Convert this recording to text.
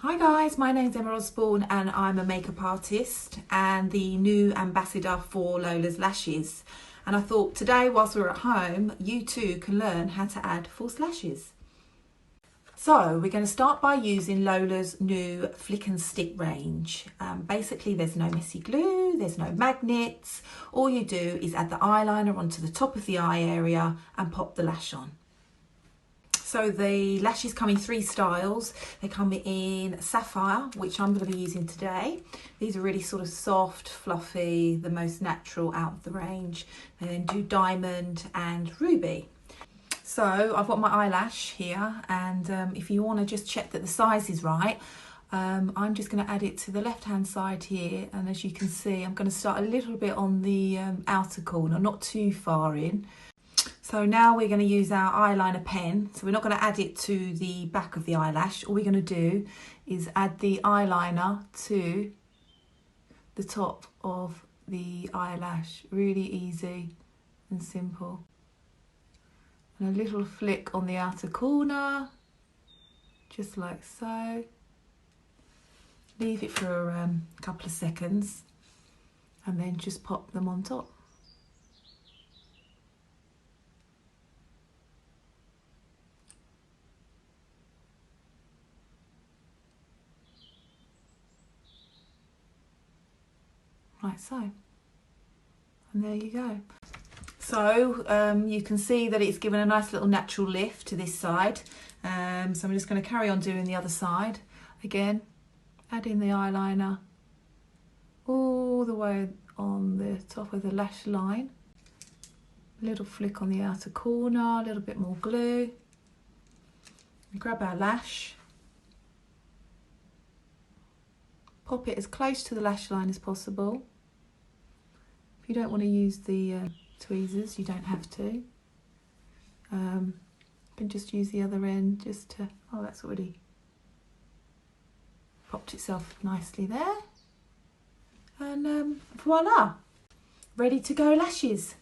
Hi guys, my name's Emma Osborne and I'm a makeup artist and the new ambassador for Lola's lashes. And I thought today, whilst we're at home, you too can learn how to add false lashes. So we're going to start by using Lola's new flick and stick range. Basically there's no messy glue, there's no magnets. All you do is add the eyeliner onto the top of the eye area and pop the lash on. So the lashes come in three styles. They come in sapphire, which I'm going to be using today. These are really sort of soft, fluffy, the most natural out of the range. And then do diamond and ruby. So I've got my eyelash here, and if you want to just check that the size is right, I'm just going to add it to the left hand side here, and as you can see I'm going to start a little bit on the outer corner, not too far in. So now we're going to use our eyeliner pen. So we're not going to add it to the back of the eyelash. All we're going to do is add the eyeliner to the top of the eyelash. Really easy and simple. And a little flick on the outer corner, just like so. Leave it for a couple of seconds and then just pop them on top. Like so, and there you go. So you can see that it's given a nice little natural lift to this side. So I'm just going to carry on doing the other side. Again, add in the eyeliner all the way on the top of the lash line. A little flick on the outer corner, a little bit more glue. We grab our lash, pop it as close to the lash line as possible. If you don't want to use the tweezers, you don't have to. You can just use the other end just to, oh, that's already popped itself nicely there. And voila, ready to go lashes.